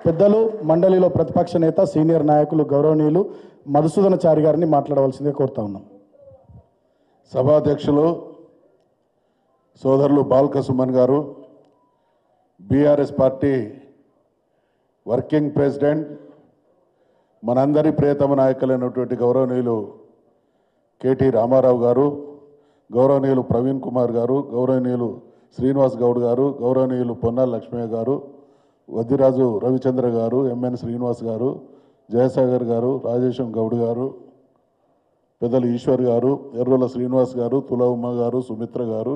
పెద్దలు మండలిలో ప్రతిపక్ష నేత సీనియర్ నాయకులు గౌరవనీయులు మధుసూదనాచారి గారిని మాట్లాడవలసిందిగా కోరుతా ఉన్నాం. సభాధ్యక్షులు సోదరులు బాల్క సుమన్ గారు, బీఆర్ఎస్ పార్టీ వర్కింగ్ ప్రెసిడెంట్, మనందరి ప్రియతమ నాయకులైనటువంటి గౌరవనీయులు కేటీ రామారావు గారు, గౌరవనీయులు ప్రవీణ్ కుమార్ గారు, గౌరవనీయులు శ్రీనివాస్ గౌడ్ గారు, గౌరవనీయులు పొన్నాల లక్ష్మయ్య గారు, వద్దిరాజు రవిచంద్ర గారు, ఎంఎన్ శ్రీనివాస్ గారు, జయసాగర్ గారు, రాజేశం గౌడ్ గారు, పెద్దలు ఈశ్వర్ గారు, ఎర్రోల శ్రీనివాస్ గారు, తుల ఉమ్మ గారు, సుమిత్ర గారు,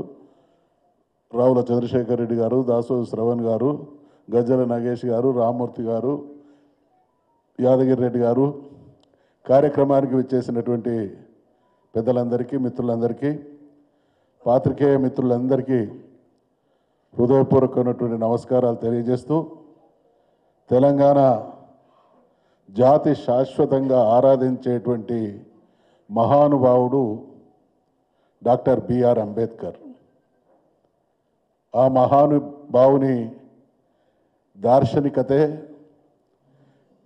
రావుల చంద్రశేఖర్ రెడ్డి గారు, దాసో శ్రవణ్ గారు, గజ్జల నాగేష్ గారు, రామ్మూర్తి గారు, యాదగిరి రెడ్డి గారు, కార్యక్రమానికి విచ్చేసినటువంటి పెద్దలందరికీ, మిత్రులందరికీ, పాత్రికేయ మిత్రులందరికీ హృదయపూర్వకమైనటువంటి నమస్కారాలు తెలియజేస్తూ, తెలంగాణ జాతి శాశ్వతంగా ఆరాధించేటువంటి మహానుభావుడు డాక్టర్ బిఆర్ అంబేద్కర్. ఆ మహానుభావుని దార్శనికతే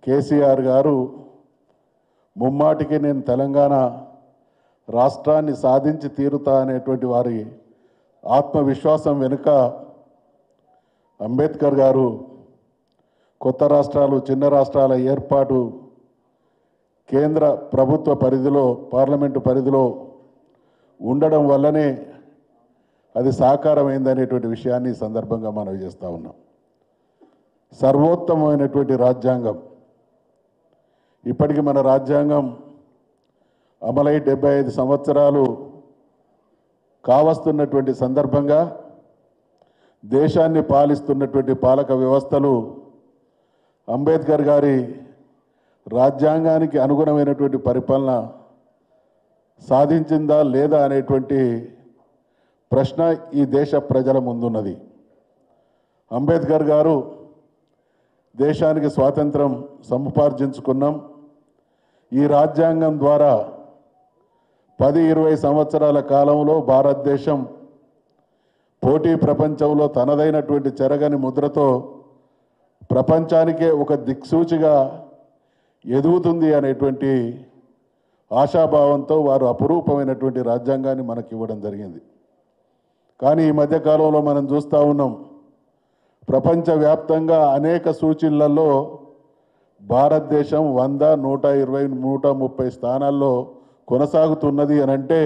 కేసీఆర్ గారు ముమ్మాటికి నేను తెలంగాణ రాష్ట్రాన్ని సాధించి తీరుతా అనేటువంటి వారి ఆత్మవిశ్వాసం వెనుక అంబేద్కర్ గారు కొత్త రాష్ట్రాలు, చిన్న రాష్ట్రాల ఏర్పాటు కేంద్ర ప్రభుత్వ పరిధిలో, పార్లమెంటు పరిధిలో ఉండడం వల్లనే అది సాకారమైందనేటువంటి విషయాన్ని ఈ సందర్భంగా మనవి చేస్తూ ఉన్నాం. సర్వోత్తమమైనటువంటి రాజ్యాంగం, ఇప్పటికి మన రాజ్యాంగం అమలై 75 సంవత్సరాలు కావస్తున్నటువంటి సందర్భంగా దేశాన్ని పాలిస్తున్నటువంటి పాలక వ్యవస్థలు అంబేద్కర్ గారి రాజ్యాంగానికి అనుగుణమైనటువంటి పరిపాలన సాధించిందా లేదా అనేటువంటి ప్రశ్న ఈ దేశ ప్రజల ముందున్నది. అంబేద్కర్ గారు దేశానికి స్వాతంత్రం సముపార్జించుకున్నాం. ఈ రాజ్యాంగం ద్వారా 10-20 సంవత్సరాల కాలంలో భారతదేశం పోటీ ప్రపంచంలో తనదైనటువంటి చెరగని ముద్రతో ప్రపంచానికే ఒక దిక్సూచిగా ఎదుగుతుంది అనేటువంటి ఆశాభావంతో వారు అపురూపమైనటువంటి రాజ్యాంగాన్ని మనకి ఇవ్వడం జరిగింది. కానీ ఈ మధ్యకాలంలో మనం చూస్తూ ఉన్నాం, ప్రపంచవ్యాప్తంగా అనేక సూచీలలో భారతదేశం 100, 120, 130 స్థానాల్లో కొనసాగుతున్నది అని అంటే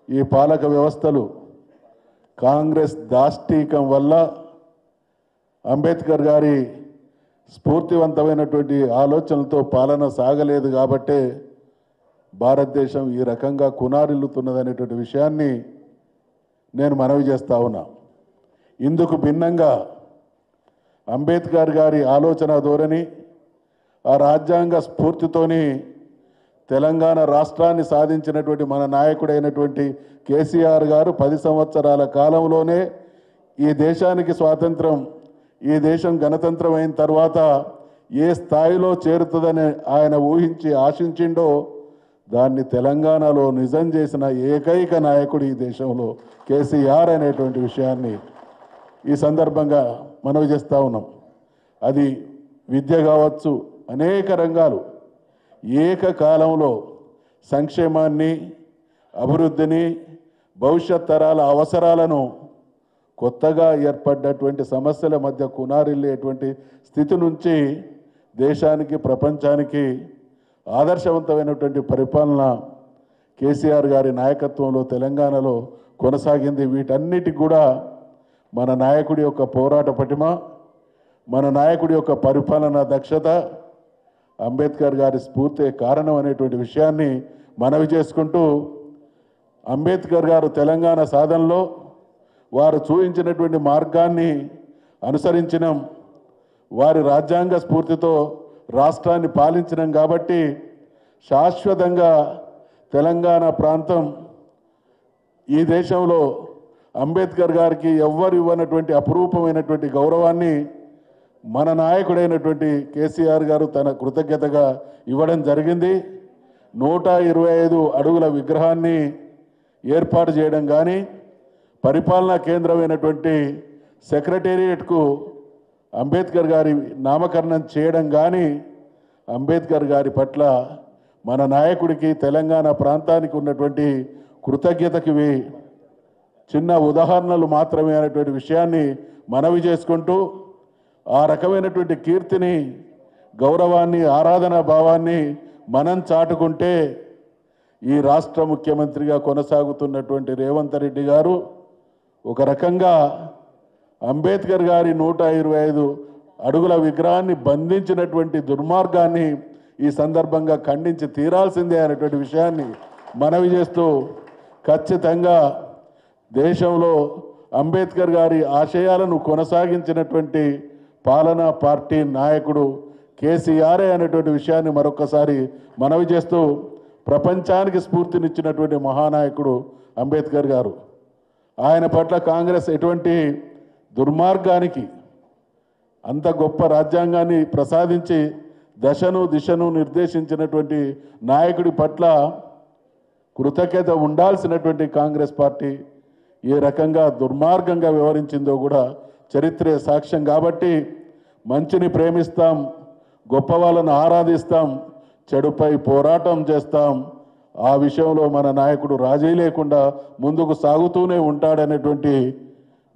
ఈ పాలక వ్యవస్థలు కాంగ్రెస్ దాష్టీకం వల్ల, అంబేద్కర్ గారి స్ఫూర్తివంతమైనటువంటి ఆలోచనలతో పాలన సాగలేదు కాబట్టే భారతదేశం ఈ రకంగా కునారిల్లుతున్నదనేటువంటి విషయాన్ని నేను మనవి చేస్తా ఉన్నా. ఇందుకు భిన్నంగా అంబేద్కర్ గారి ఆలోచన ధోరణి, ఆ రాజ్యాంగ స్ఫూర్తితోని తెలంగాణ రాష్ట్రాన్ని సాధించినటువంటి మన నాయకుడైనటువంటి కేసీఆర్ గారు 10 సంవత్సరాల కాలంలోనే ఈ దేశానికి స్వాతంత్రం, ఈ దేశం గణతంత్రం అయిన తర్వాత ఏ స్థాయిలో చేరుతుందని ఆయన ఊహించి ఆశించిండో దాన్ని తెలంగాణలో నిజం చేసిన ఏకైక నాయకుడు ఈ దేశంలో కేసీఆర్ అనేటువంటి విషయాన్ని ఈ సందర్భంగా మనవి చేస్తూ ఉన్నాం. అది విద్య కావచ్చు, అనేక రంగాలు ఏకకాలంలో సంక్షేమాన్ని, అభివృద్ధిని, భవిష్యత్ తరాల అవసరాలను, కొత్తగా ఏర్పడ్డటువంటి సమస్యల మధ్య కునారిల్లేటువంటి స్థితి నుంచి దేశానికి, ప్రపంచానికి ఆదర్శవంతమైనటువంటి పరిపాలన కేసీఆర్ గారి నాయకత్వంలో తెలంగాణలో కొనసాగింది. వీటన్నిటికి కూడా మన నాయకుడి యొక్క పోరాట పటిమ, మన నాయకుడి యొక్క పరిపాలన దక్షత, అంబేద్కర్ గారి స్ఫూర్తి కారణం అనేటువంటి విషయాన్ని మనవి చేసుకుంటూ, అంబేద్కర్ గారు తెలంగాణ సాధనలో వారు చూపించినటువంటి మార్గాన్ని అనుసరించినాం. వారి రాజ్యాంగ స్ఫూర్తితో రాష్ట్రాన్ని పాలించినాం కాబట్టి శాశ్వతంగా తెలంగాణ ప్రాంతం ఈ దేశంలో అంబేద్కర్ గారికి ఎవ్వరు ఇవ్వనటువంటి అపురూపమైనటువంటి గౌరవాన్ని మన నాయకుడైనటువంటి కేసీఆర్ గారు తన కృతజ్ఞతగా ఇవ్వడం జరిగింది. 125 అడుగుల విగ్రహాన్ని ఏర్పాటు చేయడం కానీ, పరిపాలనా కేంద్రమైనటువంటి సెక్రటేరియట్కు అంబేద్కర్ గారి నామకరణం చేయడం కానీ అంబేద్కర్ గారి పట్ల మన నాయకుడికి తెలంగాణ ప్రాంతానికి ఉన్నటువంటి కృతజ్ఞతకి చిన్న ఉదాహరణలు మాత్రమే అనేటువంటి విషయాన్ని మనవి చేసుకుంటూ ఆ రకమైనటువంటి కీర్తిని గౌరవాన్ని ఆరాధనా భావాన్ని మనం చాటుకుంటే ఈ రాష్ట్ర ముఖ్యమంత్రిగా కొనసాగుతున్నటువంటి రేవంత్ రెడ్డి గారు ఒక రకంగా అంబేద్కర్ గారి 125 అడుగుల విగ్రహాన్ని బంధించినటువంటి దుర్మార్గాన్ని ఈ సందర్భంగా ఖండించి తీరాల్సిందే అనేటువంటి విషయాన్ని మనవి చేస్తూ ఖచ్చితంగా దేశంలో అంబేద్కర్ గారి ఆశయాలను కొనసాగించినటువంటి పాలనా పార్టీ నాయకుడు కేసీఆరే అనేటువంటి విషయాన్ని మరొకసారి మనవి చేస్తూ ప్రపంచానికి స్ఫూర్తినిచ్చినటువంటి మహానాయకుడు అంబేద్కర్ గారు. ఆయన పట్ల కాంగ్రెస్ ఎటువంటి దుర్మార్గానికి అంత గొప్ప రాజ్యాంగాన్ని ప్రసాదించి దశను దిశను నిర్దేశించినటువంటి నాయకుడి పట్ల కృతజ్ఞత ఉండాల్సినటువంటి కాంగ్రెస్ పార్టీ ఏ రకంగా దుర్మార్గంగా వ్యవహరించిందో కూడా చరిత్రే సాక్ష్యం. కాబట్టి మంచిని ప్రేమిస్తాం, గొప్ప వాళ్ళను ఆరాధిస్తాం, చెడుపై పోరాటం చేస్తాం. ఆ విషయంలో మన నాయకుడు రాజీ లేకుండా ముందుకు సాగుతూనే ఉంటాడనేటువంటి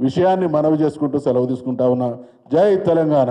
విషయాన్ని మనవి చేసుకుంటూ సెలవు తీసుకుంటా ఉన్నా. జై తెలంగాణ.